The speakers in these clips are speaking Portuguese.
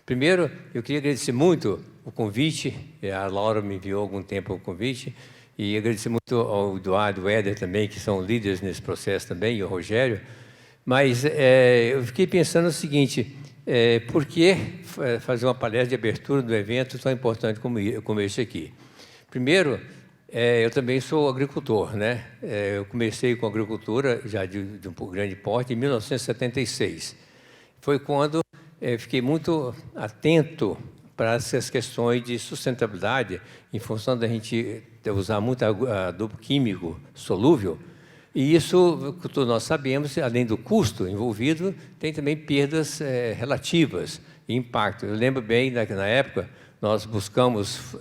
Primeiro, eu queria agradecer muito o convite, a Laura me enviou há algum tempo o convite, e agradecer muito ao Eduardo, o Éder também, que são líderes nesse processo também, e o Rogério. Mas eu fiquei pensando o seguinte, por que fazer uma palestra de abertura do evento tão importante como esse aqui? Primeiro, eu também sou agricultor, né? Eu comecei com agricultura já de um grande porte em 1976. Foi quando fiquei muito atento para essas questões de sustentabilidade, em função da gente usar muito adubo químico solúvel. E isso, todos nós sabemos, além do custo envolvido, tem também perdas relativas e impacto. Eu lembro bem, na época, nós buscamos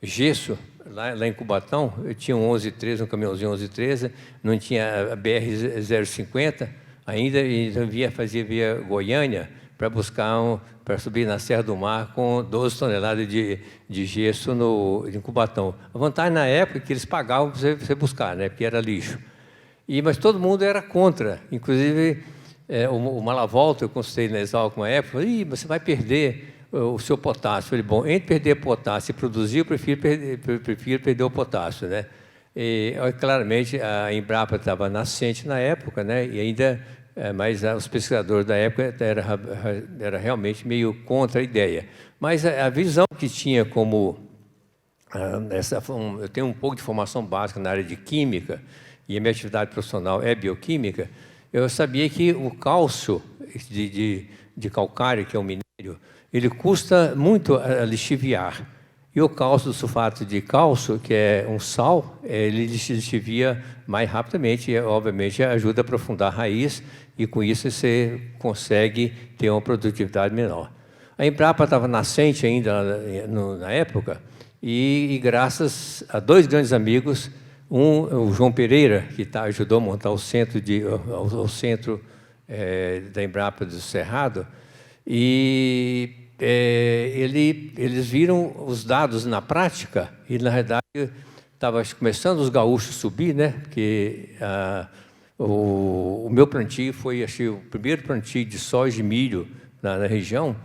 gesso lá em Cubatão. Eu tinha um 1113, um caminhãozinho 1113, não tinha a BR-050 ainda, e então fazia via Goiânia para buscar para subir na Serra do Mar com 12 toneladas de gesso em Cubatão. A vantagem na época é que eles pagavam para você buscar, né, porque era lixo. Mas todo mundo era contra, inclusive o Malavolta, eu consultei na Exalc uma época, falei, você vai perder o seu potássio. Eu falei, bom, entre perder potássio e produzir, eu prefiro perder o potássio, né? Claramente, a Embrapa estava nascente na época, né? E ainda, mas os pesquisadores da época era realmente meio contra a ideia. Mas a visão que tinha como... eu tenho um pouco de formação básica na área de química, e a minha atividade profissional é bioquímica. Eu sabia que o cálcio de calcário, que é o minério, ele custa muito a lixiviar. E o cálcio do sulfato de cálcio, que é um sal, ele lixivia mais rapidamente e, obviamente, ajuda a aprofundar a raiz, e com isso você consegue ter uma produtividade menor. A Embrapa estava nascente ainda na época, e graças a dois grandes amigos, o João Pereira, que ajudou a montar o centro, da Embrapa do Cerrado, e eles viram os dados na prática, e, na verdade, estava começando os gaúchos a subir, né? Porque o meu plantio foi, achei, o primeiro plantio de soja e milho na região,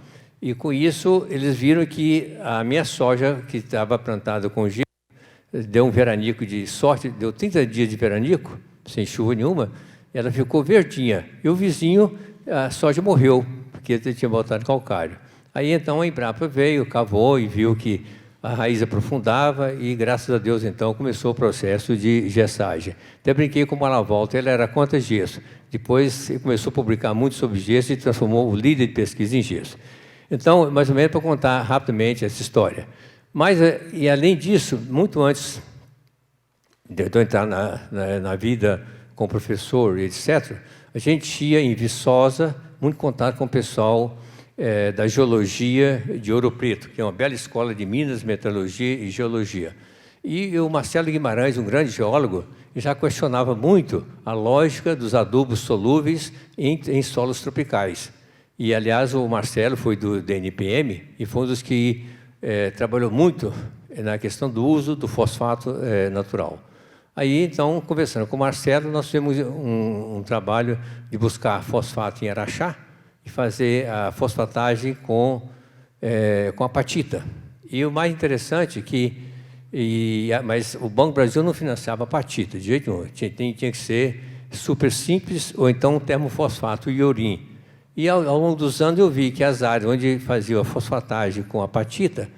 e, com isso, eles viram que a minha soja, que estava plantada com gelo, deu um veranico de sorte, deu 30 dias de veranico, sem chuva nenhuma, e ela ficou verdinha. E o vizinho, a soja morreu, porque ele tinha voltado calcário. Aí, então, a Embrapa veio, cavou e viu que a raiz aprofundava e, graças a Deus, então, começou o processo de gessagem. Até brinquei com o Malavolta, ele era contra gesso. Depois, ele começou a publicar muito sobre gesso e transformou o líder de pesquisa em gesso. Então, mais ou menos para contar rapidamente essa história. Mas, e além disso, muito antes de eu entrar na vida como professor, etc., a gente ia em Viçosa, muito contato com o pessoal da geologia de Ouro Preto, que é uma bela escola de Minas, Metalurgia e Geologia. E o Marcelo Guimarães, um grande geólogo, já questionava muito a lógica dos adubos solúveis em solos tropicais. E, aliás, o Marcelo foi do DNPM e foi um dos que trabalhou muito na questão do uso do fosfato natural. Aí, então, conversando com o Marcelo, nós fizemos um trabalho de buscar fosfato em Araxá e fazer a fosfatagem com apatita. E o mais interessante é que... mas o Banco do Brasil não financiava apatita, de jeito nenhum. Tinha que ser super simples, ou então termofosfato e iorim. E, ao longo dos anos, eu vi que as áreas onde fazia a fosfatagem com apatita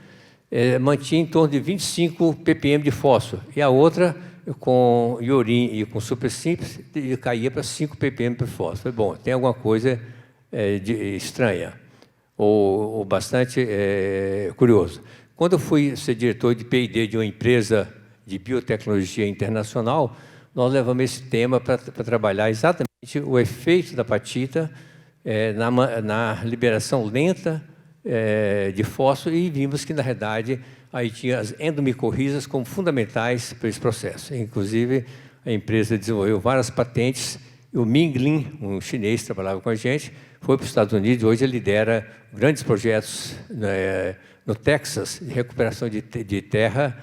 mantinha em torno de 25 ppm de fósforo, e a outra, com iorim e com super simples, caía para 5 ppm por fósforo. Bom, tem alguma coisa estranha, ou bastante curioso. Quando eu fui ser diretor de P&D de uma empresa de biotecnologia internacional, nós levamos esse tema para trabalhar exatamente o efeito da apatita na liberação lenta de fósforo, e vimos que, na realidade, aí tinha as endomicorrizas como fundamentais para esse processo. Inclusive, a empresa desenvolveu várias patentes, e o Ming Lin, um chinês que trabalhava com a gente, foi para os Estados Unidos, e hoje ele lidera grandes projetos no Texas, de recuperação de terra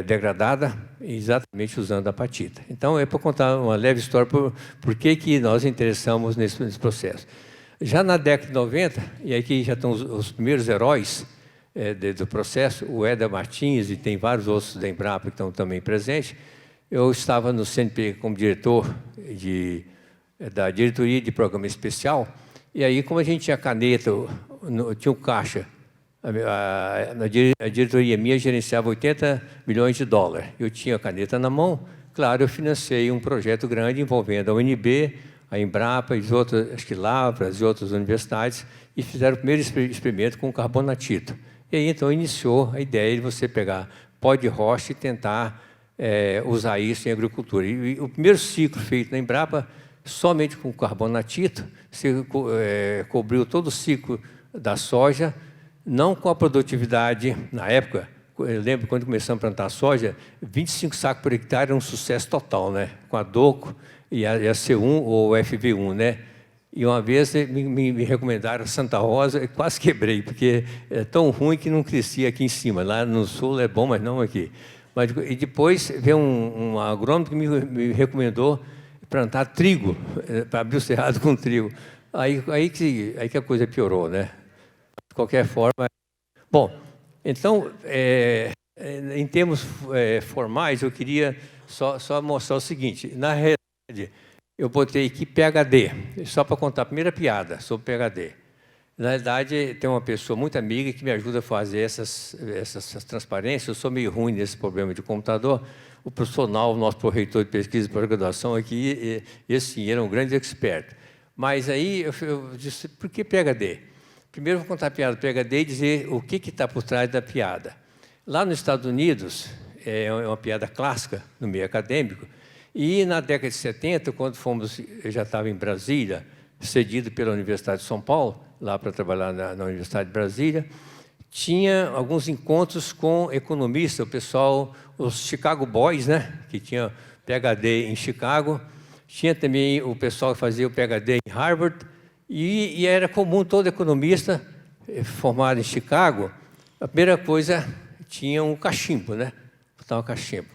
degradada, exatamente usando a apatita. Então, é para contar uma leve história por que nós interessamos nesse processo. Já na década de 90, e aqui já estão os primeiros heróis do processo, o Éder Martins e tem vários outros da Embrapa que estão também presentes. Eu estava no CNPq como diretor da diretoria de programa especial, e aí, como a gente tinha caneta, tinha um caixa, a diretoria minha gerenciava 80 milhões de dólares. Eu tinha a caneta na mão, claro, eu financei um projeto grande envolvendo a UNB, a Embrapa e outras, acho que Lavras e outras universidades, e fizeram o primeiro experimento com carbonatito. E aí, então, iniciou a ideia de você pegar pó de rocha e tentar usar isso em agricultura. E o primeiro ciclo feito na Embrapa, somente com carbonatito, se cobriu todo o ciclo da soja, não com a produtividade, na época, eu lembro quando começamos a plantar soja, 25 sacos por hectare era um sucesso total, né? Com a DOCO e a C1 ou FV1, né? E uma vez me recomendaram Santa Rosa, e quase quebrei, porque é tão ruim que não crescia aqui em cima. Lá no sul é bom, mas não aqui. E depois veio um agrônomo que me recomendou plantar trigo, para abrir o cerrado com trigo. Aí que a coisa piorou, né? De qualquer forma. Bom, então, em termos formais, eu queria só mostrar o seguinte. Na realidade, eu botei aqui PhD, só para contar a primeira piada sobre PhD. Na realidade, tem uma pessoa muito amiga que me ajuda a fazer essas transparências. Eu sou meio ruim nesse problema de computador. O professor Nal, nosso pró-reitor de pesquisa e pós-graduação aqui, esse era um grande expert. Mas aí eu disse, por que PhD? Primeiro, vou contar a piada do PhD e dizer o que está por trás da piada. Lá nos Estados Unidos, é uma piada clássica no meio acadêmico, e na década de 70, quando eu já estava em Brasília, cedido pela Universidade de São Paulo, lá para trabalhar na Universidade de Brasília, tinha alguns encontros com economistas, o pessoal, os Chicago Boys, né, que tinha PhD em Chicago, tinha também o pessoal que fazia o PhD em Harvard, e era comum todo economista formado em Chicago, a primeira coisa, tinha um cachimbo, né, botar um cachimbo.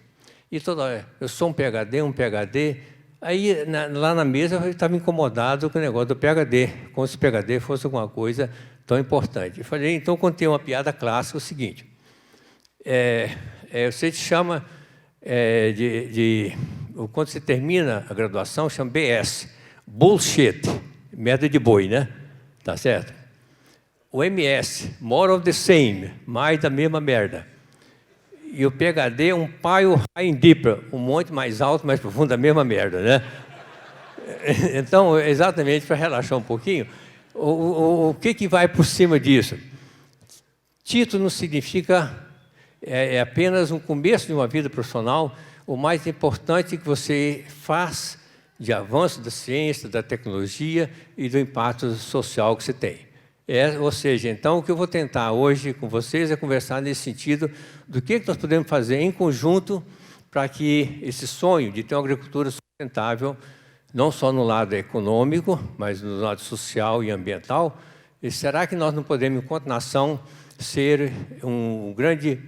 E toda hora, eu sou um PhD, aí lá na mesa eu estava incomodado com o negócio do PhD, como se o PhD fosse alguma coisa tão importante. Eu falei, então, contei uma piada clássica, o seguinte, você te chama quando você termina a graduação, chama BS, Bullshit, merda de boi, né? Tá certo? O MS, More of the Same, mais da mesma merda. E o PhD, um pile high and deeper, um monte mais alto, mais profundo, da mesma merda, né? Então, exatamente para relaxar um pouquinho, o que vai por cima disso? Título não significa, apenas um começo de uma vida profissional. O mais importante que você faz de avanço da ciência, da tecnologia e do impacto social que você tem. Ou seja, então, o que eu vou tentar hoje com vocês é conversar nesse sentido do que nós podemos fazer em conjunto para que esse sonho de ter uma agricultura sustentável, não só no lado econômico, mas no lado social e ambiental, e será que nós não podemos, enquanto nação, ser um grande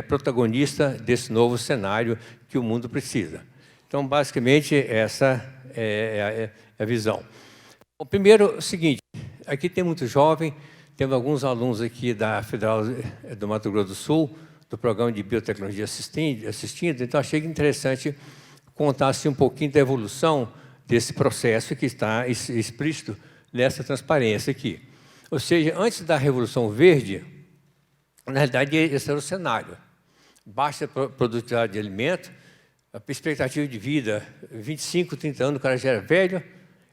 protagonista desse novo cenário que o mundo precisa? Então, basicamente, essa é a visão. Bom, primeiro, o seguinte, aqui tem muito jovem, temos alguns alunos aqui da Federal do Mato Grosso do Sul, do programa de biotecnologia assistindo, então achei interessante contar assim, um pouquinho da evolução desse processo que está explícito nessa transparência aqui. Ou seja, antes da Revolução Verde, na realidade, esse era o cenário. Baixa produtividade de alimento, a expectativa de vida, 25, 30 anos, o cara já era velho.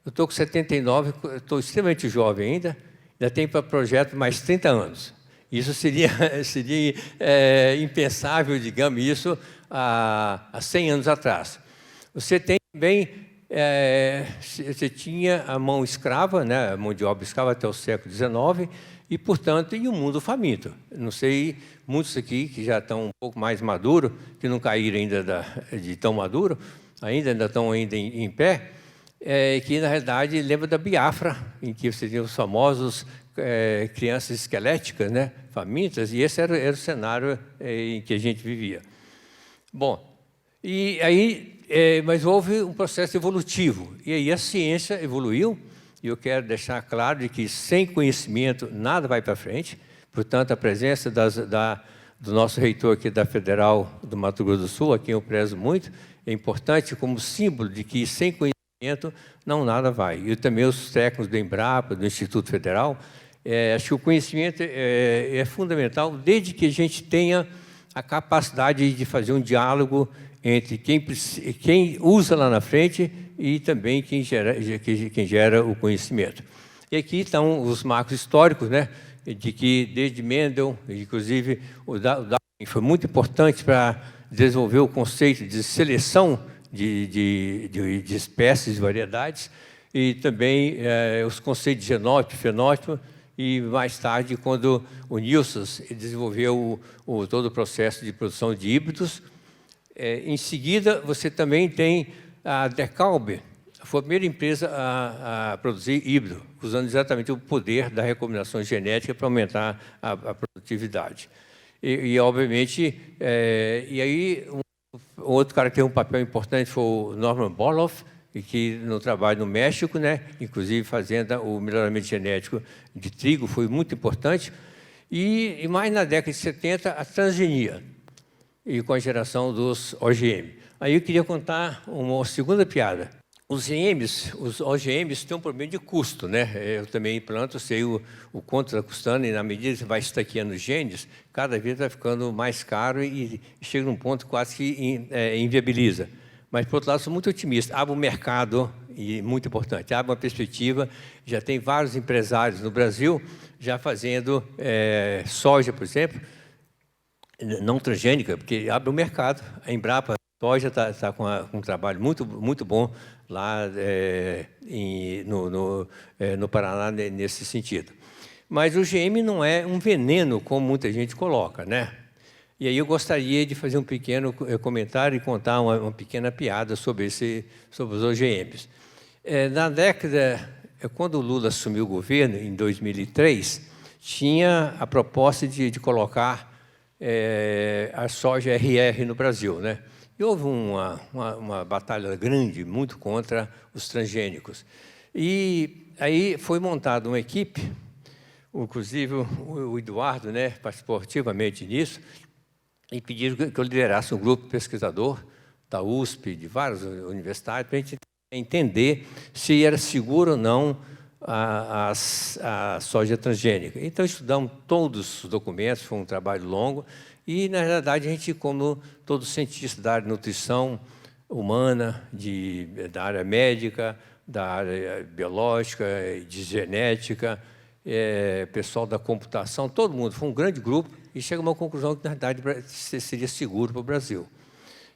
Eu estou com 79, estou extremamente jovem ainda tenho para projeto mais 30 anos. Isso seria impensável, digamos, isso há 100 anos atrás. Você tem também, você tinha a mão escrava, né, a mão de obra escrava até o século XIX, e, portanto, um mundo faminto. Não sei, muitos aqui que já estão um pouco mais maduros, que não caíram ainda de tão maduro, ainda estão em pé, que, na realidade, lembra da Biafra, em que você tinha os famosos crianças esqueléticas, né, famintas, e esse era o cenário em que a gente vivia. Bom, e aí, mas houve um processo evolutivo, e aí a ciência evoluiu, e eu quero deixar claro de que sem conhecimento nada vai para frente. Portanto, a presença do nosso reitor aqui da Federal do Mato Grosso do Sul, a quem eu prezo muito, é importante como símbolo de que sem conhecimento não nada vai. E também os técnicos do Embrapa, do Instituto Federal, acho que o conhecimento é fundamental, desde que a gente tenha a capacidade de fazer um diálogo entre quem usa lá na frente e também quem gera o conhecimento. E aqui estão os marcos históricos, né, de que desde Mendel, inclusive o Darwin foi muito importante para desenvolver o conceito de seleção de espécies, de variedades, e também os conceitos de genótipo, fenótipo, e mais tarde, quando o Nilsson desenvolveu todo o processo de produção de híbridos. Em seguida, você também tem a DeKalb, foi a primeira empresa a produzir híbrido, usando exatamente o poder da recombinação genética para aumentar a produtividade. Obviamente, e aí, outro cara que teve um papel importante foi o Norman Borlaug, que no trabalho no México, né, inclusive fazendo o melhoramento genético de trigo, foi muito importante. E mais na década de 70, a transgenia, e com a geração dos OGM. Aí eu queria contar uma segunda piada. Os OGMs têm um problema de custo, né? Eu também planto, sei o quanto está custando, e na medida que você vai estaqueando os genes, cada vez vai ficando mais caro e chega num ponto quase que inviabiliza. Mas, por outro lado, sou muito otimista. Abre um mercado, e muito importante, abre uma perspectiva. Já tem vários empresários no Brasil já fazendo soja, por exemplo, não transgênica, porque abre um mercado. A Embrapa Soja está com um trabalho muito bom lá no Paraná, nesse sentido. Mas o GM não é um veneno, como muita gente coloca, né? E aí eu gostaria de fazer um pequeno comentário e contar uma pequena piada sobre os OGMs. Na década, quando o Lula assumiu o governo, em 2003, tinha a proposta de colocar a soja RR no Brasil, né? E houve uma batalha grande, muito contra os transgênicos. E aí foi montada uma equipe, inclusive o Eduardo, né, participou ativamente nisso, e pediram que eu liderasse um grupo pesquisador da USP, de várias universidades, para a gente entender se era seguro ou não a soja transgênica. Então, estudamos todos os documentos, foi um trabalho longo, e, na realidade, a gente, como todo cientista da área de nutrição humana, da área médica, da área biológica, de genética, pessoal da computação, todo mundo, foi um grande grupo, e chega a uma conclusão que, na verdade, seria seguro para o Brasil.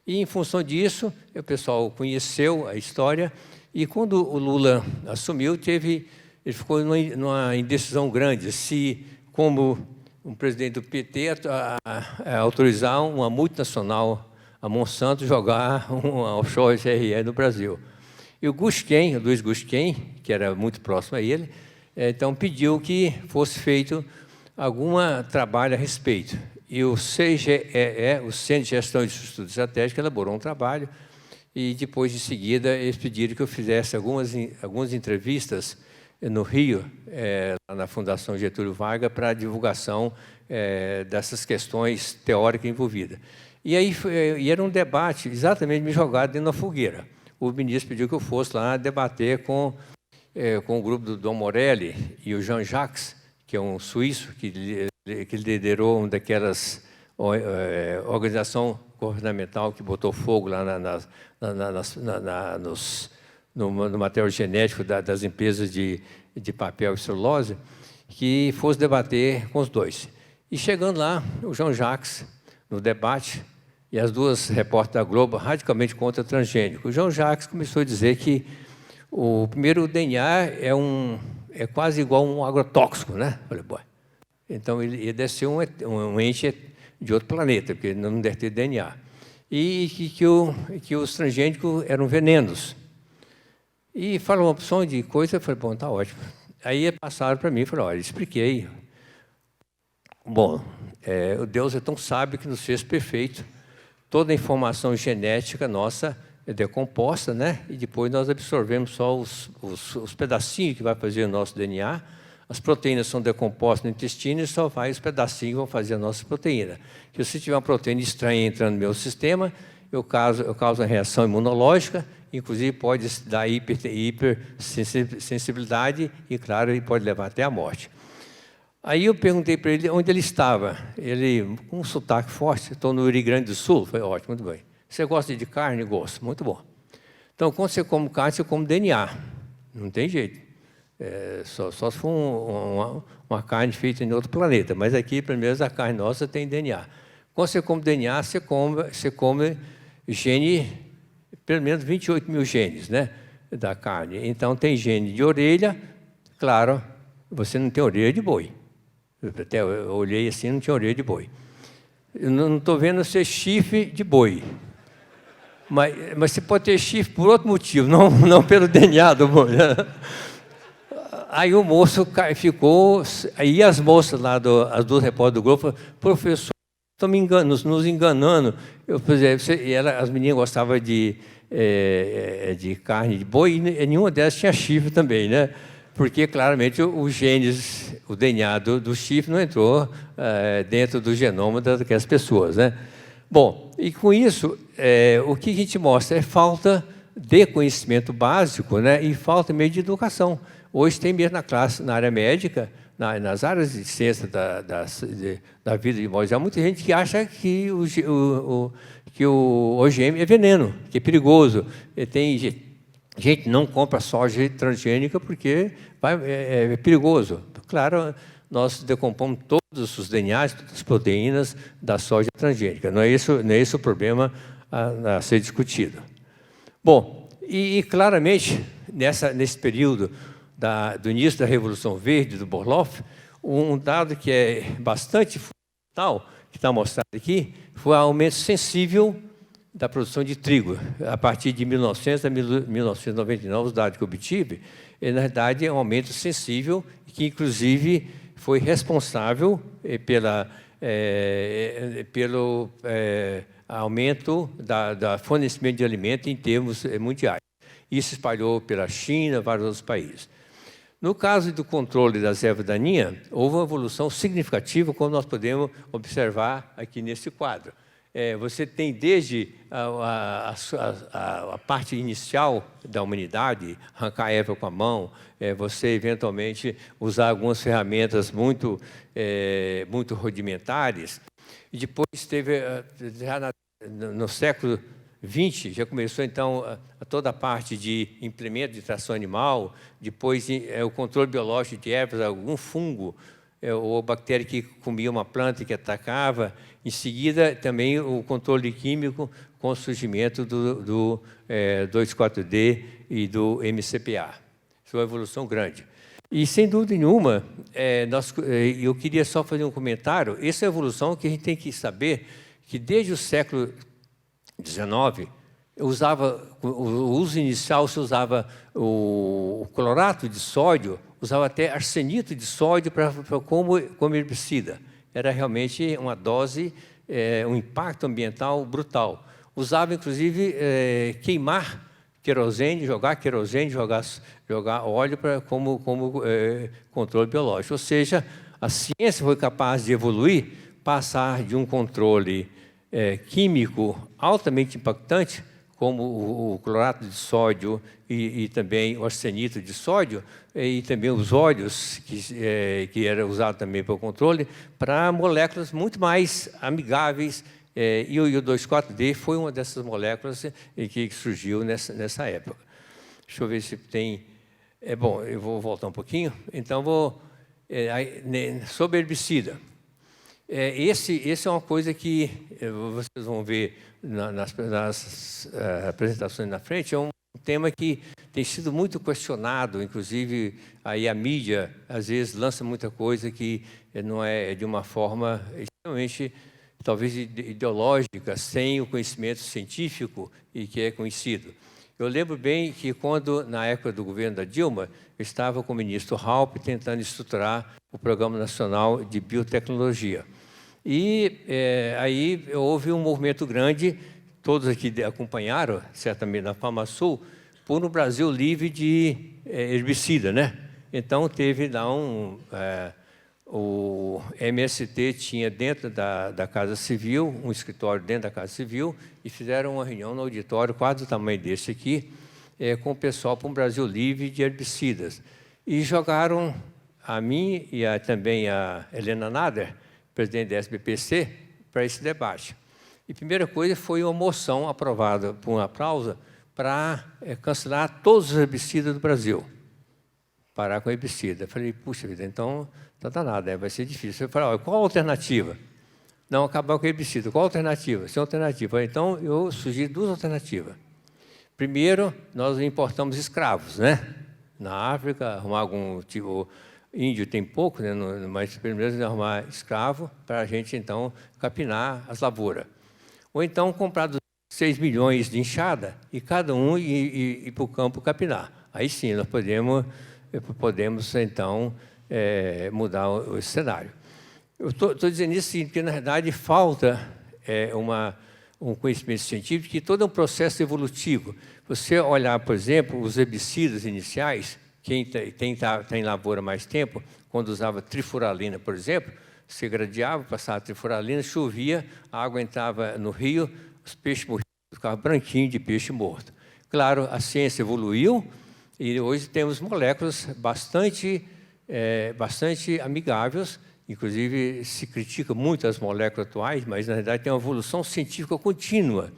E, em função disso, o pessoal conheceu a história, e quando o Lula assumiu, ele ficou numa indecisão grande, se, como um presidente do PT, autorizar uma multinacional, a Monsanto, jogar uma offshore GRE no Brasil. E o Luiz Gusquem, que era muito próximo a ele, então pediu que fosse feito algum trabalho a respeito. E o CGEE, o Centro de Gestão de Estudos Estratégicos, elaborou um trabalho, e depois, de seguida, eles pediram que eu fizesse algumas entrevistas no Rio, na Fundação Getúlio Vargas, para a divulgação dessas questões teóricas envolvidas. E aí era um debate exatamente me jogado dentro da fogueira. O ministro pediu que eu fosse lá debater com o grupo do Dom Morelli e o Jean Jacques, que é um suíço que liderou uma daquelas organização governamental que botou fogo lá no material genético das empresas de papel e celulose, que fosse debater com os dois. E chegando lá, o Jean Jacques, no debate, e as duas repórteres da Globo radicalmente contra transgênico. O Jean Jacques começou a dizer que o DNA é quase igual a um agrotóxico, né? Falei, boy. Então ele deve ser um ente de outro planeta, porque não deve ter DNA. E que os transgênicos eram venenos. E falou uma opção de coisa, eu falei, bom, está ótimo. Aí passaram para mim e falaram, olha, expliquei. Bom, o Deus é tão sábio que nos fez perfeito. Toda a informação genética nossa decomposta, né? E depois nós absorvemos só os pedacinhos que vai fazer o nosso DNA. As proteínas são decompostas no intestino e só vai os pedacinhos que vão fazer a nossa proteína. Se você tiver uma proteína estranha entrando no meu sistema, eu causo uma reação imunológica, inclusive pode dar hipersensibilidade e, claro, ele pode levar até a morte. Aí eu perguntei para ele onde ele estava. Ele, com um sotaque forte, estou no Rio Grande do Sul. Foi ótimo, muito bem. Você gosta de carne? Gosto, muito bom. Então, quando você come carne, você come DNA. Não tem jeito. Só se for uma carne feita em outro planeta. Mas aqui, pelo menos, a carne nossa tem DNA. Quando você come DNA, você come gene, pelo menos 28 mil genes, né, da carne. Então, tem gene de orelha, claro, você não tem orelha de boi. Até eu olhei assim, não tinha orelha de boi. Eu não estou vendo ser chifre de boi. Mas você pode ter chifre por outro motivo, não pelo DNA do boi. Aí o moço ficou, aí as moças lá, as duas repórteres do grupo, falaram, professor, estão nos enganando. As meninas gostavam de carne de boi e nenhuma delas tinha chifre também, né? Porque, claramente, os genes, o DNA do chifre não entrou dentro do genoma daquelas pessoas, né? Bom, e com isso, o que a gente mostra é falta de conhecimento básico, né? E falta meio de educação. Hoje tem mesmo na área médica, nas áreas de ciência da vida de modo geral, muita gente que acha que o OGM é veneno, que é perigoso. Tem gente não compra soja transgênica porque é perigoso. Claro, nós decompomos todos os DNAs, todas as proteínas da soja transgênica. Não é isso o problema a ser discutido. Bom, e claramente, nesse período do início da Revolução Verde, do Borlaug, um dado que é bastante fundamental, que está mostrado aqui, foi o aumento sensível da produção de trigo. A partir de 1900 a 1999, os dados que eu obtive, na verdade, é um aumento sensível, que, inclusive, foi responsável pelo aumento da fornecimento de alimento em termos mundiais. Isso espalhou pela China e vários outros países. No caso do controle das ervas daninhas, houve uma evolução significativa, como nós podemos observar aqui nesse quadro. Você tem desde a parte inicial da humanidade, arrancar a erva com a mão, você eventualmente usar algumas ferramentas muito rudimentares, e depois teve, já no século XX, já começou, então, toda a parte de implemento de tração animal, depois o controle biológico de ervas, algum fungo, ou bactéria que comia uma planta que atacava. Em seguida, também o controle químico com o surgimento do 2,4-D e do MCPA. Isso é uma evolução grande. E, sem dúvida nenhuma, eu queria só fazer um comentário. Essa é a evolução que a gente tem que saber que, desde o século XIX, o uso inicial se usava o clorato de sódio, usava até arsenito de sódio como herbicida. Era realmente uma dose, um impacto ambiental brutal. Usava, inclusive, queimar querosene, jogar óleo como controle biológico. Ou seja, a ciência foi capaz de evoluir, passar de um controle químico altamente impactante, como o clorato de sódio e também o arsenito de sódio, e também os óleos, que era usado também para o controle, para moléculas muito mais amigáveis, e o 2,4-D foi uma dessas moléculas que surgiu nessa época. Deixa eu ver se tem... Bom, eu vou voltar um pouquinho. Então, sobre herbicida. Esse é uma coisa que vocês vão ver nas apresentações na frente, é um tema que tem sido muito questionado, inclusive aí a mídia às vezes lança muita coisa que não é de uma forma extremamente, talvez ideológica, sem o conhecimento científico e que é conhecido. Eu lembro bem que quando, na época do governo da Dilma, eu estava com o ministro Raupp tentando estruturar o Programa Nacional de Biotecnologia. E aí houve um movimento grande todos aqui acompanharam, certamente na FamaSul, por um Brasil livre de herbicida, né? Então, teve lá o MST tinha dentro da Casa Civil, um escritório dentro da Casa Civil, e fizeram uma reunião no auditório, quase do tamanho desse aqui, com o pessoal para um Brasil livre de herbicidas. E jogaram a mim e também a Helena Nader, presidente da SBPC, para esse debate. E a primeira coisa foi uma moção aprovada por uma aplauso para cancelar todos os herbicidas do Brasil. Parar com herbicida. Eu falei, puxa vida, então não está nada, vai ser difícil. Eu falei, olha, qual a alternativa? Não, acabar com o herbicida. Qual a alternativa? Sem alternativa. Então, eu sugiro duas alternativas. Primeiro, nós importamos escravos, né? Na África, arrumar algum tipo... Índio tem pouco, né? Mas primeiro arrumar escravo para a gente, então, capinar as lavouras. Ou então, comprar 6 milhões de enxada e cada um ir para o campo capinar. Aí sim, nós podemos então, mudar o cenário. Eu estou dizendo isso porque, na verdade, falta um conhecimento científico que todo é um processo evolutivo. Você olhar, por exemplo, os herbicidas iniciais, quem está em lavoura mais tempo, quando usava trifuralina, por exemplo, você gradeava, passava trifuralina, chovia, a água entrava no rio, os peixes morriam, ficavam branquinhos de peixe morto. Claro, a ciência evoluiu e hoje temos moléculas bastante amigáveis, inclusive se critica muito as moléculas atuais, mas na verdade tem uma evolução científica contínua.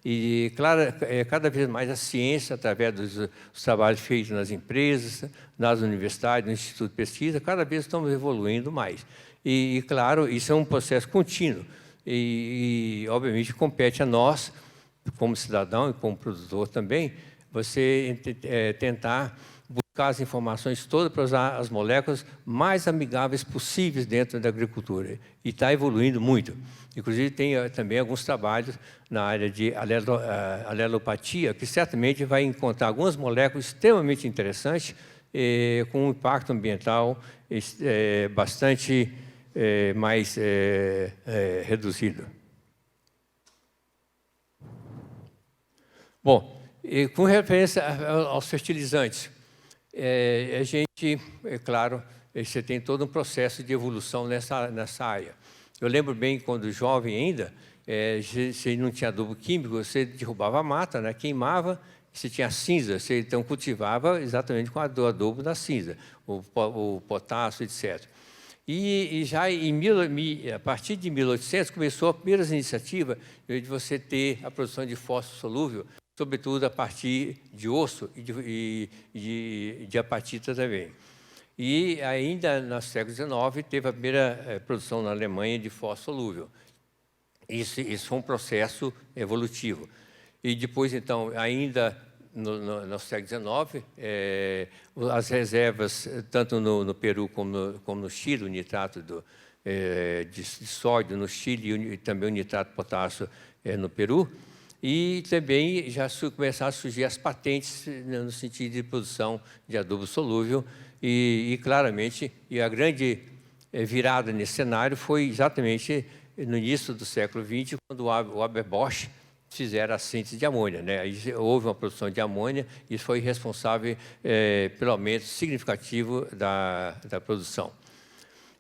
E, claro, cada vez mais a ciência, através dos trabalhos feitos nas empresas, nas universidades, no Instituto de Pesquisa, cada vez estamos evoluindo mais. E, claro, isso é um processo contínuo. E, obviamente, compete a nós, como cidadão e como produtor também, você tentar buscar as informações todas para usar as moléculas mais amigáveis possíveis dentro da agricultura. E está evoluindo muito. Inclusive, tem também alguns trabalhos na área de alelopatia, que certamente vai encontrar algumas moléculas extremamente interessantes, com um impacto ambiental bastante mais reduzido. Bom, com referência aos fertilizantes, a gente, claro, você tem todo um processo de evolução nessa área. Eu lembro bem, quando jovem ainda, você não tinha adubo químico, você derrubava a mata, né, queimava, você tinha cinza, você então cultivava exatamente com o adubo da cinza, o potássio, etc. E já a partir de 1800, começou a primeira iniciativa de você ter a produção de fósforo solúvel, sobretudo a partir de osso e de apatita também. E ainda no século XIX teve a primeira produção na Alemanha de fósforo solúvel. Isso foi um processo evolutivo. E depois, então, ainda no século XIX, as reservas, tanto no Peru como no Chile, o nitrato de sódio no Chile e também o nitrato de potássio no Peru, e também já começaram a surgir as patentes no sentido de produção de adubo solúvel, e claramente, a grande virada nesse cenário foi exatamente no início do século XX, quando o Haber-Bosch fizeram a síntese de amônia, né? Aí houve uma produção de amônia e isso foi responsável pelo aumento significativo da produção.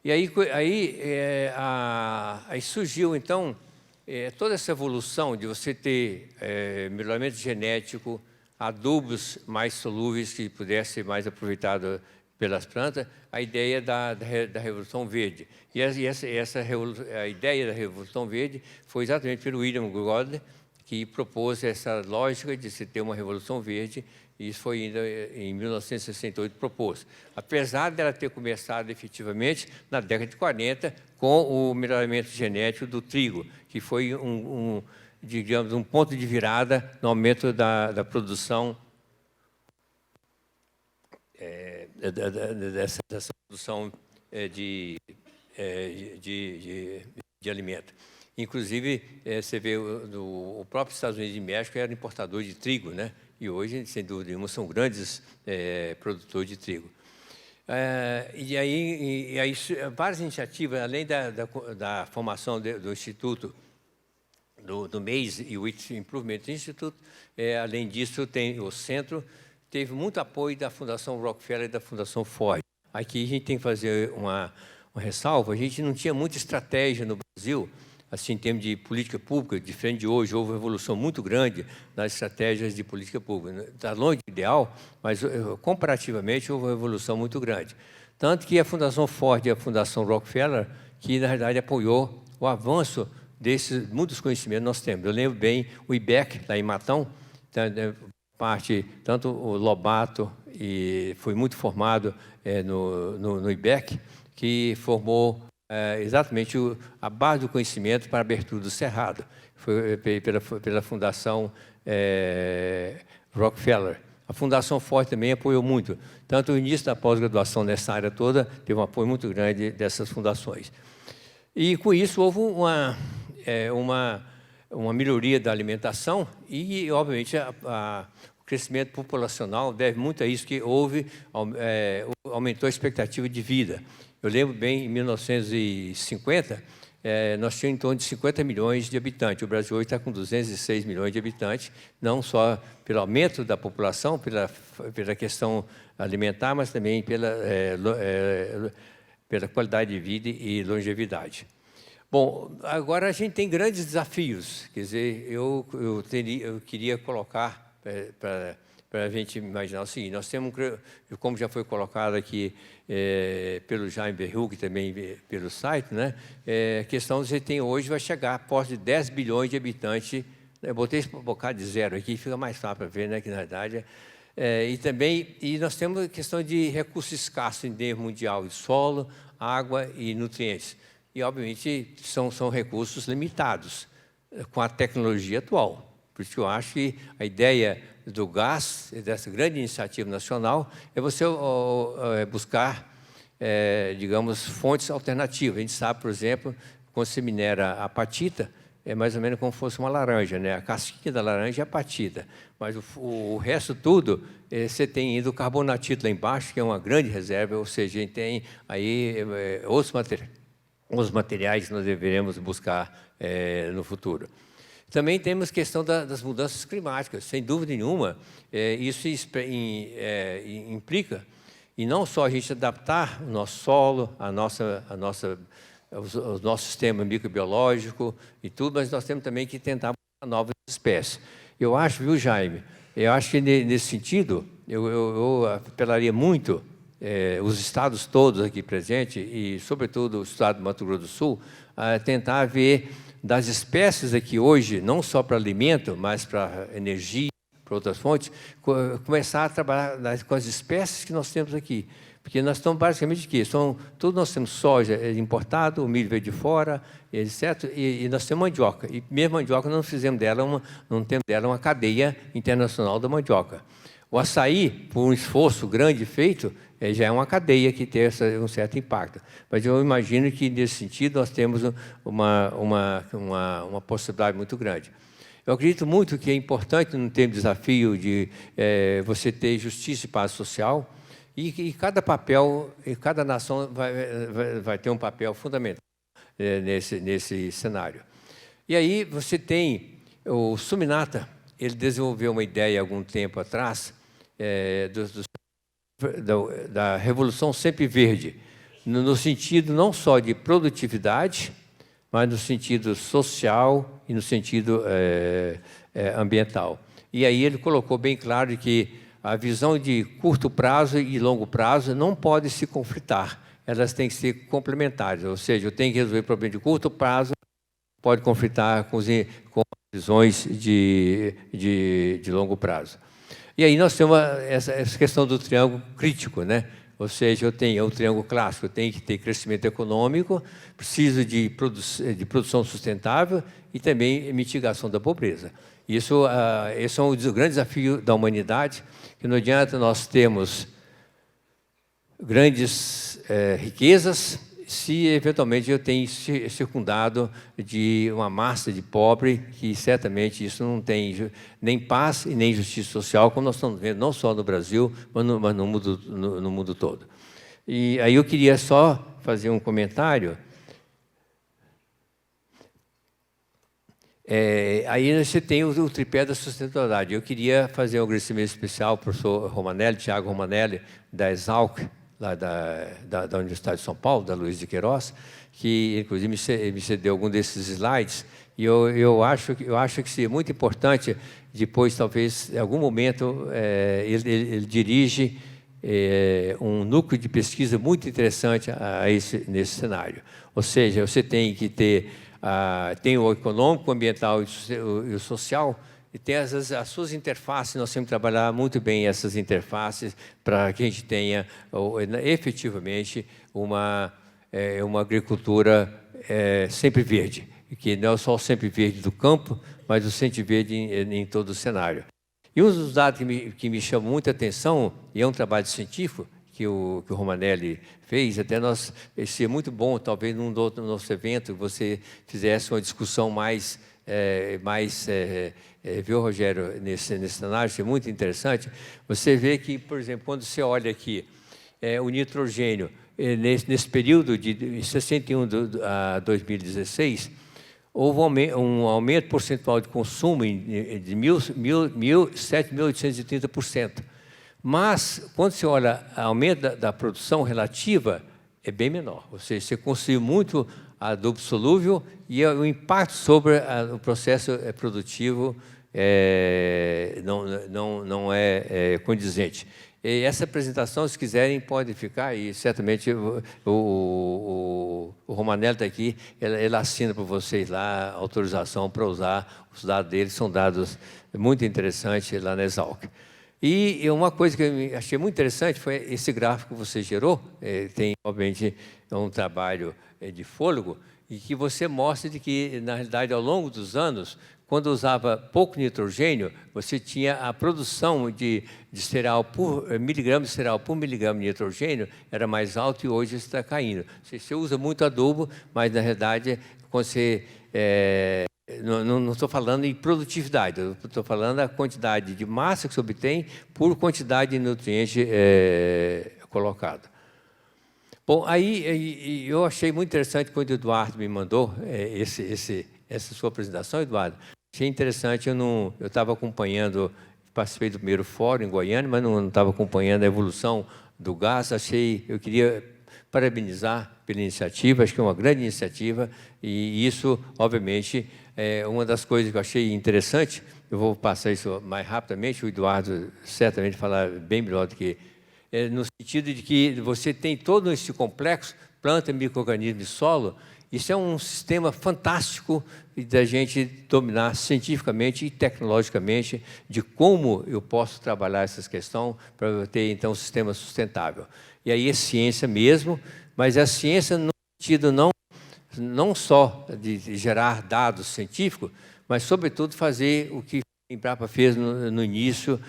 E aí surgiu, então, toda essa evolução de você ter melhoramento genético, adubos mais solúveis que pudessem ser mais aproveitados pelas plantas, a ideia da Revolução Verde. E a ideia da Revolução Verde foi exatamente pelo William Godler, que propôs essa lógica de se ter uma Revolução Verde, e isso foi ainda em 1968 propôs. Apesar dela ter começado efetivamente na década de 40 com o melhoramento genético do trigo, que foi digamos, um ponto de virada no aumento da produção dessa produção de alimento. Inclusive, você vê o próprio Estados Unidos e México era importador de trigo, né? E hoje, sem dúvida nenhuma, são grandes produtores de trigo. E aí várias iniciativas, além da formação do Instituto do Maize e Wheat Improvement Institute. Além disso, tem o centro, teve muito apoio da Fundação Rockefeller e da Fundação Ford. Aqui a gente tem que fazer uma ressalva, a gente não tinha muita estratégia no Brasil, assim, em termos de política pública, diferente de hoje, houve uma evolução muito grande nas estratégias de política pública. Está longe do ideal, mas, comparativamente, houve uma evolução muito grande. Tanto que a Fundação Ford e a Fundação Rockefeller, que, na verdade, apoiou o avanço desses muitos conhecimentos que nós temos. Eu lembro bem o IBEC, lá em Matão, tanto o Lobato, e foi muito formado no IBEC, que formou exatamente a base do conhecimento para a abertura do Cerrado. Foi pela Fundação Rockefeller. A Fundação Ford também apoiou muito. Tanto o início da pós-graduação nessa área toda, teve um apoio muito grande dessas fundações. E, com isso, houve uma melhoria da alimentação e, obviamente, o crescimento populacional deve muito a isso que houve, aumentou a expectativa de vida. Eu lembro bem, em 1950, nós tínhamos em torno de 50 milhões de habitantes. O Brasil hoje está com 206 milhões de habitantes, não só pelo aumento da população, pela questão alimentar, mas também pela qualidade de vida e longevidade. Bom, agora a gente tem grandes desafios. Quer dizer, eu queria colocar para a gente imaginar o seguinte: nós temos, como já foi colocado aqui pelo Jaime Berruc e também pelo site, né, a questão que você tem hoje vai chegar a posse de 10 bilhões de habitantes. Eu botei esse bocado de zero aqui, fica mais fácil para ver, né, que na verdade e nós temos a questão de recursos escassos em nível mundial, de solo, água e nutrientes. E, obviamente, são recursos limitados com a tecnologia atual. Por isso que eu acho que a ideia do gás, dessa grande iniciativa nacional, é você buscar, digamos, fontes alternativas. A gente sabe, por exemplo, quando se minera a apatita, é mais ou menos como se fosse uma laranja, né? A casquinha da laranja é apatita, mas o resto tudo, você tem ainda o carbonatito lá embaixo, que é uma grande reserva, ou seja, a gente tem aí os materiais que nós deveremos buscar no futuro. Também temos questão das mudanças climáticas. Sem dúvida nenhuma, isso implica, e não só a gente adaptar o nosso solo, o nosso sistema microbiológico e tudo, mas nós temos também que tentar novas espécies. Eu acho, viu, Jaime, eu acho que nesse sentido, eu apelaria muito os estados todos aqui presentes, e, sobretudo, o estado de Mato Grosso do Sul, a tentar ver das espécies aqui hoje, não só para alimento, mas para energia, para outras fontes, começar a trabalhar com as espécies que nós temos aqui. Porque nós estamos basicamente aqui, tudo nós temos soja importado, o milho veio de fora, etc. E nós temos mandioca. E mesmo mandioca não temos dela uma cadeia internacional da mandioca. O açaí, por um esforço grande feito, já é uma cadeia que tem um certo impacto. Mas eu imagino que, nesse sentido, nós temos uma possibilidade muito grande. Eu acredito muito que é importante, não ter desafio de você ter justiça e paz social, e cada nação vai ter um papel fundamental nesse cenário. E aí você tem o Suminata, ele desenvolveu uma ideia algum tempo atrás da Revolução Sempre Verde, no sentido não só de produtividade, mas no sentido social e no sentido ambiental. E aí ele colocou bem claro que a visão de curto prazo e longo prazo não podem se conflitar, elas têm que ser complementares, ou seja, eu tenho que resolver o problema de curto prazo, pode conflitar com visões de longo prazo. E aí nós temos essa questão do triângulo crítico, né? Ou seja, eu tenho o triângulo clássico, eu tenho que ter crescimento econômico, preciso de produção sustentável e também mitigação da pobreza. Esse é um grande desafio da humanidade, que não adianta nós termos grandes riquezas se, eventualmente, eu tenho circundado de uma massa de pobre, que certamente isso não tem nem paz e nem justiça social, como nós estamos vendo, não só no Brasil, mas no mundo todo. E aí eu queria só fazer um comentário. Aí você tem o tripé da sustentabilidade. Eu queria fazer um agradecimento especial ao professor Romanelli, Tiago Romanelli, da Exalc, lá da Universidade de São Paulo, da Luiz de Queiroz, que, inclusive, me cedeu algum desses slides. E eu acho que seria muito importante, depois, talvez, em algum momento, ele dirige um núcleo de pesquisa muito interessante nesse cenário. Ou seja, você tem que ter... tem o econômico, o ambiental e o social, e tem as suas interfaces. Nós temos que trabalhar muito bem essas interfaces para que a gente tenha efetivamente uma agricultura sempre verde, que não é só o sempre verde do campo, mas o sempre verde em todo o cenário. E um dos dados que me chamou muita atenção, e é um trabalho científico, que o Romanelli fez, até seria muito bom, talvez, num nosso evento, você fizesse uma discussão viu, Rogério, nesse cenário, seria muito interessante. Você vê que, por exemplo, quando você olha aqui, o nitrogênio, nesse período de 61 a 2016, houve um aumento percentual de consumo de 7.830%. Mas, quando você olha o aumento da produção relativa, é bem menor. Ou seja, você construiu muito adubo solúvel e o impacto sobre o processo produtivo não é condizente. E essa apresentação, se quiserem, pode ficar, e certamente o Romanelli está aqui, ele assina para vocês lá a autorização para usar os dados dele, são dados muito interessantes lá na Exalc. E uma coisa que eu achei muito interessante foi esse gráfico que você gerou, tem, obviamente, um trabalho de fôlego, e que você mostra de que, na realidade, ao longo dos anos, quando usava pouco nitrogênio, você tinha a produção de cereal miligrama de cereal por miligrama de nitrogênio era mais alto e hoje está caindo. Você usa muito adubo, mas, na realidade, quando você... não estou falando em produtividade, eu estou falando da quantidade de massa que se obtém por quantidade de nutriente colocado. Bom, aí eu achei muito interessante quando o Eduardo me mandou essa sua apresentação, Eduardo. Achei interessante, eu estava acompanhando, participei do primeiro fórum em Goiânia, mas não estava acompanhando a evolução do gás. Eu queria parabenizar pela iniciativa, acho que é uma grande iniciativa, e isso, obviamente, é uma das coisas que eu achei interessante. Eu vou passar isso mais rapidamente, o Eduardo certamente falar bem melhor do que... no sentido de que você tem todo esse complexo, planta, micro-organismo e solo. Isso é um sistema fantástico da gente dominar cientificamente e tecnologicamente de como eu posso trabalhar essas questões para eu ter, então, um sistema sustentável. E aí é ciência mesmo, mas é ciência no sentido não só de gerar dados científicos, mas, sobretudo, fazer o que a Embrapa fez no início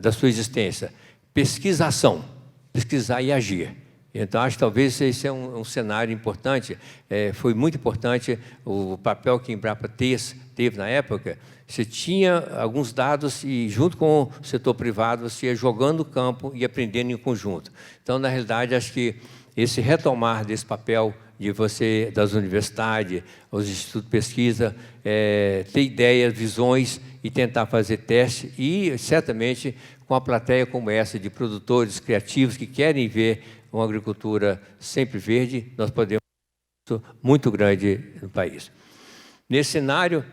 da sua existência. Pesquisação, pesquisar e agir. Então, acho que talvez esse é um cenário importante. Foi muito importante o papel que a Embrapa teve na época. Você tinha alguns dados e, junto com o setor privado, você ia jogando o campo e aprendendo em conjunto. Então, na realidade, acho que esse retomar desse papel das universidades, os institutos de pesquisa, ter ideias, visões e tentar fazer testes e, certamente, com a plateia como essa, de produtores criativos que querem ver uma agricultura sempre verde, nós podemos ter um impacto muito grande no país. Nesse cenário,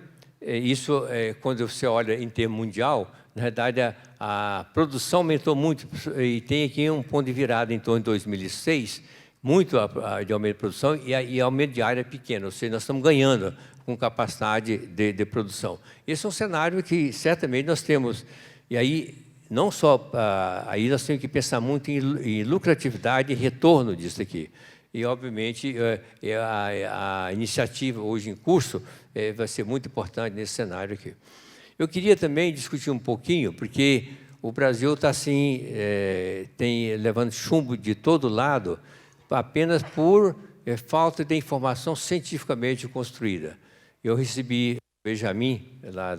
quando você olha em termo mundial, na verdade, a produção aumentou muito, e tem aqui um ponto de virada em torno de 2006, muito de aumento de produção e aumento de área pequena, ou seja, nós estamos ganhando com capacidade de produção. Esse é um cenário que, certamente, nós temos, e aí, não só, aí nós temos que pensar muito em lucratividade e retorno disso aqui. E, obviamente, a iniciativa hoje em curso vai ser muito importante nesse cenário aqui. Eu queria também discutir um pouquinho, porque o Brasil está assim, levando chumbo de todo lado, apenas por falta de informação cientificamente construída. Eu recebi o Benjamin, lá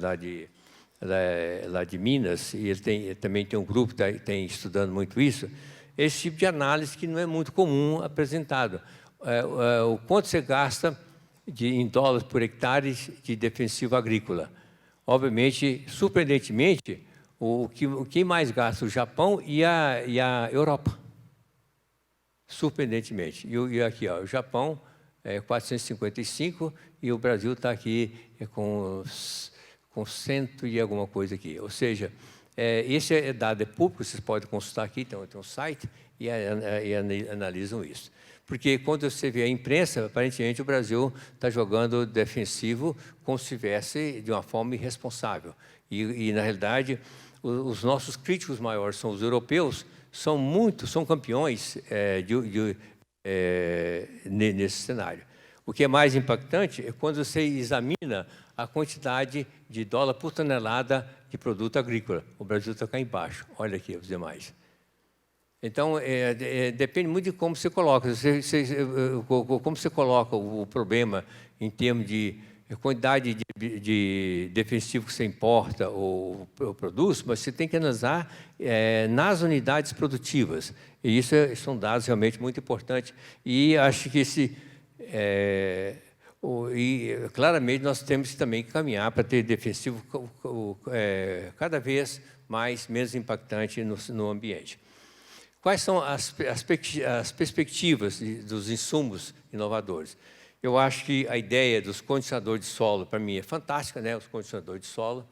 de Minas, e ele também tem um grupo que tem estudando muito isso, esse tipo de análise que não é muito comum apresentado. O quanto você gasta em dólares por hectare de defensivo agrícola. Obviamente, surpreendentemente, quem mais gasta o Japão e a Europa. Surpreendentemente. E aqui, ó, o Japão é 455 e o Brasil está aqui com 100 e alguma coisa aqui. Ou seja, esse dado é público, vocês podem consultar aqui, tem um site e analisam isso. Porque quando você vê a imprensa, aparentemente o Brasil está jogando defensivo como se estivesse de uma forma irresponsável. E na realidade, os nossos críticos maiores são os europeus, são campeões nesse cenário. O que é mais impactante é quando você examina a quantidade de dólar por tonelada de produto agrícola. O Brasil está cá embaixo. Olha aqui os demais. Então, depende muito de como você coloca. Como você coloca o problema em termos de quantidade de defensivo que você importa ou produz, mas você tem que analisar nas unidades produtivas. E isso são dados realmente muito importantes. E acho que claramente nós temos também que caminhar para ter defensivo cada vez menos impactante no ambiente. Quais são as perspectivas dos insumos inovadores? Eu acho que a ideia dos condicionadores de solo, para mim, é fantástica, né? Os condicionadores de solo.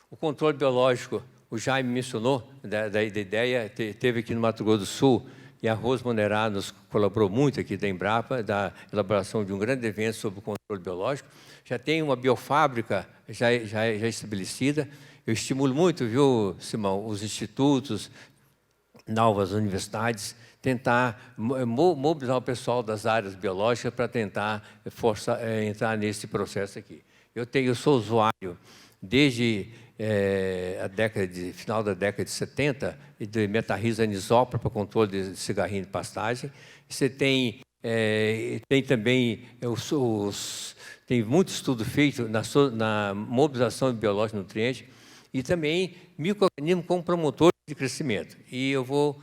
O controle biológico, o Jaime mencionou da ideia, teve aqui no Mato Grosso do Sul, e a Rose Monerá nos colaborou muito aqui da Embrapa, da elaboração de um grande evento sobre o controle biológico. Já tem uma biofábrica já estabelecida. Eu estimulo muito, viu, Simão, os institutos, novas universidades, tentar mobilizar o pessoal das áreas biológicas para tentar entrar nesse processo aqui. Eu sou usuário desde final da década de 70 de metarriza-anisopro para controle de cigarrinho de pastagem. Você tem também tem muito estudo feito na mobilização de biológico de nutrientes e também micro-organismos como promotor de crescimento. E eu vou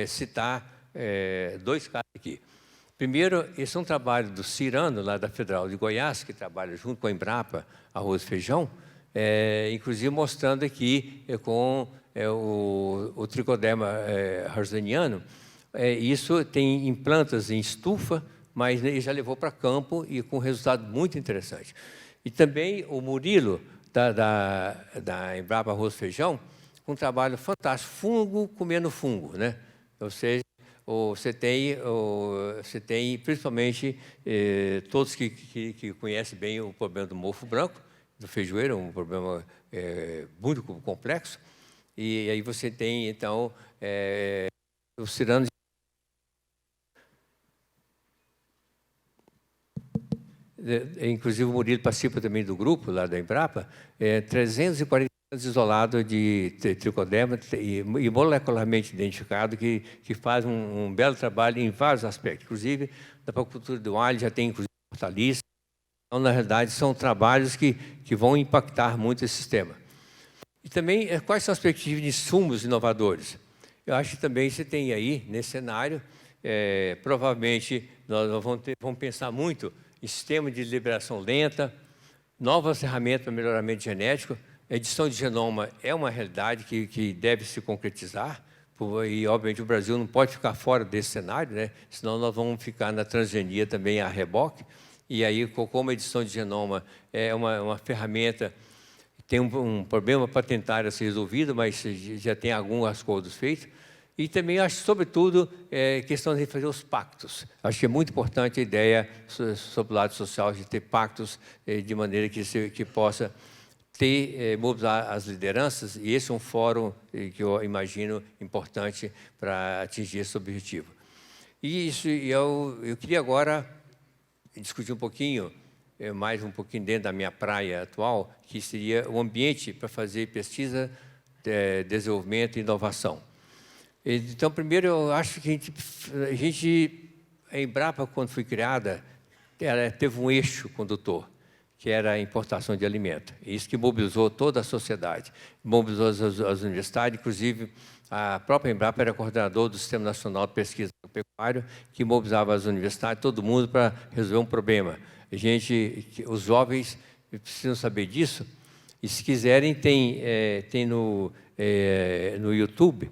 citar dois casos aqui. Primeiro, esse é um trabalho do Cirano, lá da Federal de Goiás, que trabalha junto com a Embrapa, arroz e feijão, inclusive mostrando aqui com o Trichoderma harzeniano. Isso tem implantas em estufa, mas ele já levou para campo e com resultado muito interessante. E também o Murilo, da Embrapa Arroz e Feijão, um trabalho fantástico, fungo comendo fungo, né? Ou seja, você tem principalmente todos que conhecem bem o problema do mofo branco, do feijoeiro, um problema muito complexo, e aí você tem, então, o Cirano. Inclusive o Murilo participa também do grupo lá da Embrapa, 340 isolado de tricoderma e molecularmente identificado que faz um belo trabalho em vários aspectos, inclusive da agricultura do alho já tem inclusive hortaliça. Então, na realidade, são trabalhos que vão impactar muito esse sistema. E também, quais são as perspectivas de insumos inovadores? Eu acho que também você tem aí, nesse cenário, provavelmente, nós vamos pensar muito em sistema de liberação lenta, novas ferramentas para melhoramento genético. A edição de genoma é uma realidade que deve se concretizar, e, obviamente, o Brasil não pode ficar fora desse cenário, né? Senão nós vamos ficar na transgenia também a reboque. E aí, como a edição de genoma é uma ferramenta, tem um problema patentário a ser resolvido, mas já tem alguns acordos feitos. E também acho, sobretudo, questão de fazer os pactos. Acho que é muito importante a ideia, sobre o lado social, de ter pactos de maneira que possa mobilizar as lideranças, e esse é um fórum que eu imagino importante para atingir esse objetivo. E isso, eu queria agora discutir um pouquinho, mais um pouquinho dentro da minha praia atual, que seria o ambiente para fazer pesquisa, desenvolvimento e inovação. Então, primeiro, eu acho que a Embrapa, quando foi criada, ela teve um eixo condutor, que era a importação de alimento. Isso que mobilizou toda a sociedade, mobilizou as universidades, inclusive a própria Embrapa era coordenador do Sistema Nacional de Pesquisa Agropecuária, que mobilizava as universidades, todo mundo, para resolver um problema. Os jovens precisam saber disso, e se quiserem, tem no YouTube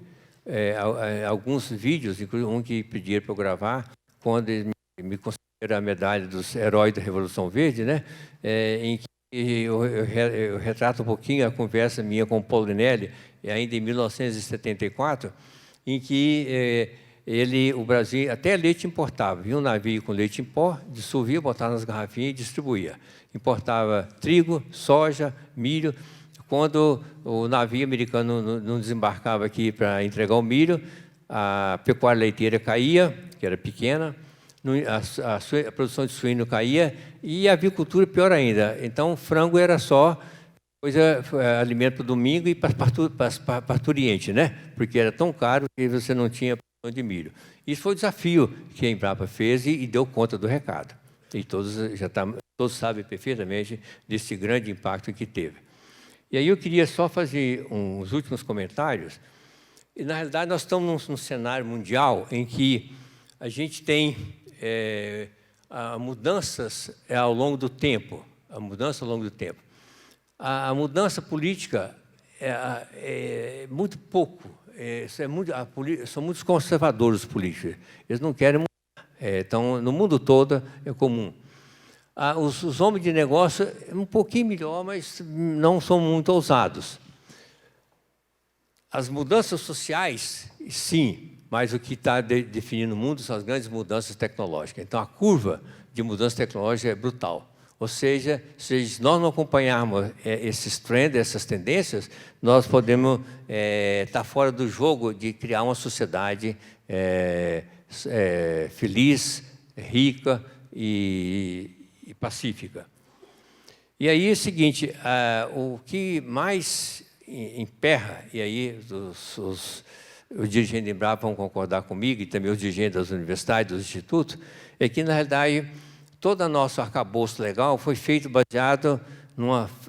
alguns vídeos, inclusive um que pediram para eu gravar, quando eles me concederam a medalha dos heróis da Revolução Verde, né? Em que eu retrato um pouquinho a conversa minha com o Paulinelli, ainda em 1974, em que o Brasil até leite importava. Vinha um navio com leite em pó, dissolvia, botava nas garrafinhas e distribuía. Importava trigo, soja, milho. Quando o navio americano não desembarcava aqui para entregar o milho, a pecuária leiteira caía, que era pequena, a produção de suíno caía e a avicultura pior ainda. Então, o frango era só alimento para o domingo e para as parturientes, né? Porque era tão caro que você não tinha produção de milho. Isso foi o desafio que a Embrapa fez e deu conta do recado. E todos sabem perfeitamente desse grande impacto que teve. E aí eu queria só fazer uns últimos comentários. E, na realidade, nós estamos num cenário mundial em que a gente tem mudanças ao longo do tempo. A mudança política é muito pouco. São muitos conservadores políticos. Eles não querem mudar. Então, no mundo todo é comum. Os homens de negócio é um pouquinho melhor, mas não são muito ousados. As mudanças sociais, sim, mas o que está definindo o mundo são as grandes mudanças tecnológicas. Então, a curva de mudança tecnológica é brutal. Ou seja, se nós não acompanharmos esses trends, essas tendências, nós podemos estar fora do jogo de criar uma sociedade feliz, rica e pacífica. E aí é o seguinte, o que mais emperra, e aí os dirigentes da Embrapa vão concordar comigo, e também os dirigentes das universidades, dos institutos, é que, na realidade, todo o nosso arcabouço legal foi feito baseado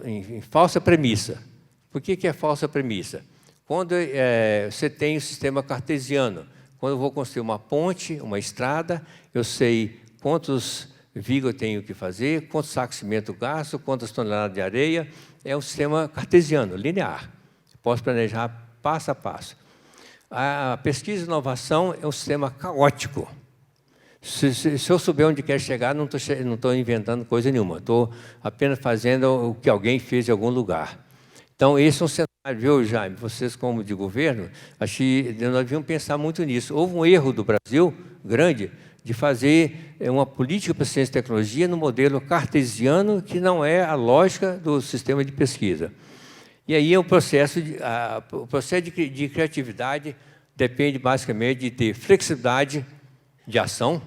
em falsa premissa. Por que é falsa premissa? Quando você tem o sistema cartesiano, quando eu vou construir uma ponte, uma estrada, eu sei quantos vigas eu tenho que fazer, quantos sacos de cimento gasto, quantas toneladas de areia. É um sistema cartesiano, linear. Posso planejar passo a passo. A pesquisa e inovação é um sistema caótico. Se eu souber onde quer chegar, não estou inventando coisa nenhuma. Estou apenas fazendo o que alguém fez em algum lugar. Então, esse é um cenário, viu, Jaime? Vocês, como de governo, acho que nós devíamos pensar muito nisso. Houve um erro do Brasil, grande, de fazer uma política para ciência e tecnologia no modelo cartesiano, que não é a lógica do sistema de pesquisa. E aí o processo de criatividade depende basicamente de ter flexibilidade de ação,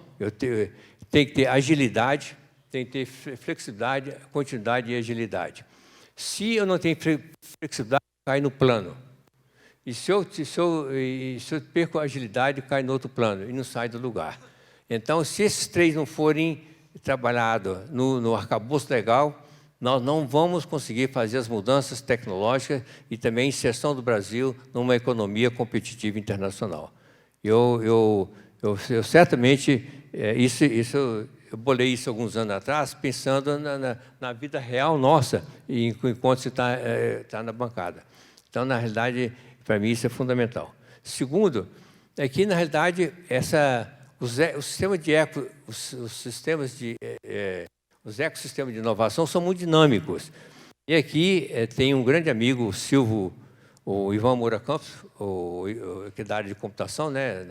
tem que ter agilidade, tem que ter flexibilidade, continuidade e agilidade. Se eu não tenho flexibilidade, cai no plano. E se eu perco a agilidade, cai no outro plano e não sai do lugar. Então, se esses três não forem trabalhados no arcabouço legal, nós não vamos conseguir fazer as mudanças tecnológicas e também a inserção do Brasil numa economia competitiva internacional. Eu certamente, eu bolei isso alguns anos atrás, pensando na vida real nossa, enquanto você está na bancada. Então, na realidade, para mim, isso é fundamental. Segundo, é que, na realidade, os ecossistemas de inovação são muito dinâmicos. E aqui tem um grande amigo, o Ivan Moura Campos, que é da área de computação, né?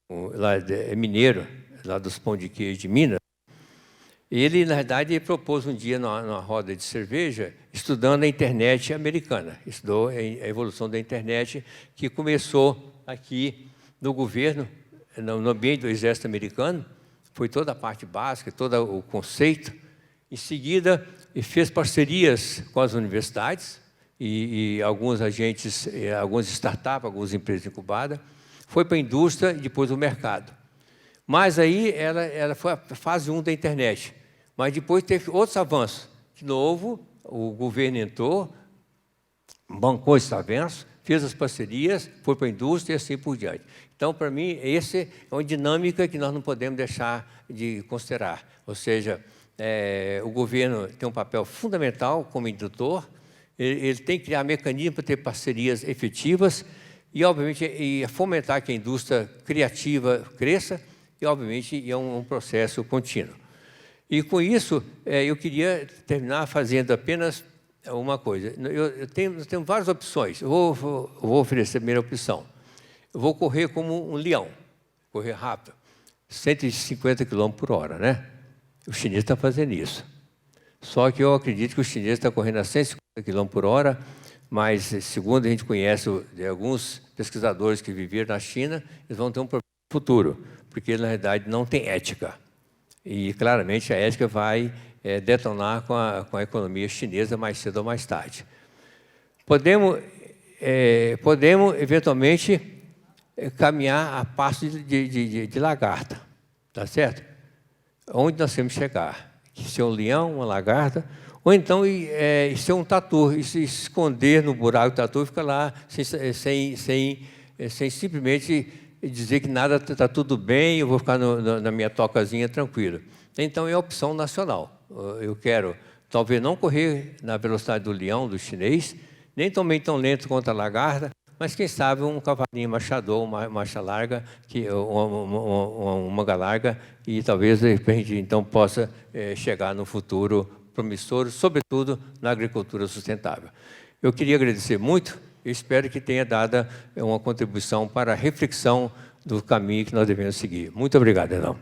Lá é mineiro, lá dos Pão de Queijo de Minas. Ele, na verdade, propôs um dia, numa roda de cerveja, estudando a internet americana. Estudou a evolução da internet, que começou aqui no governo, no ambiente do exército americano. Foi toda a parte básica, todo o conceito. Em seguida, ele fez parcerias com as universidades e alguns agentes, algumas startups, algumas empresas incubadas. Foi para a indústria e depois o mercado. Mas aí ela foi a fase 1 da internet. Mas depois teve outros avanços. De novo, o governo entrou, bancou esse avanço, fez as parcerias, foi para a indústria e assim por diante. Então, para mim, essa é uma dinâmica que nós não podemos deixar de considerar. Ou seja, o governo tem um papel fundamental como indutor, ele tem que criar mecanismos para ter parcerias efetivas e, obviamente, fomentar que a indústria criativa cresça e, obviamente, é um processo contínuo. E, com isso, eu queria terminar fazendo apenas uma coisa. Eu tenho várias opções. Eu vou oferecer a primeira opção. Eu vou correr como um leão, correr rápido, 150 km/h, né? O chinês está fazendo isso. Só que eu acredito que o chinês está correndo a 150 km/h, mas, segundo a gente conhece de alguns pesquisadores que viveram na China, eles vão ter um problema no futuro, porque, na realidade, não tem ética. E, claramente, a ética vai detonar com a economia chinesa mais cedo ou mais tarde. Podemos eventualmente, caminhar a passo de lagarta, tá certo? Onde nós temos que chegar? Ser um leão, uma lagarta, ou então ser um tatu, e se esconder no buraco do tatu e ficar lá sem simplesmente dizer que nada está tudo bem, eu vou ficar na minha tocazinha tranquilo. Então, é a opção nacional. Eu quero, talvez, não correr na velocidade do leão, do chinês, nem também tão lento quanto a lagarta, mas, quem sabe, um cavalinho machador, uma marcha larga, uma manga larga, e talvez, de repente, então, possa chegar no futuro promissor, sobretudo na agricultura sustentável. Eu queria agradecer muito e espero que tenha dado uma contribuição para a reflexão do caminho que nós devemos seguir. Muito obrigado, Renan.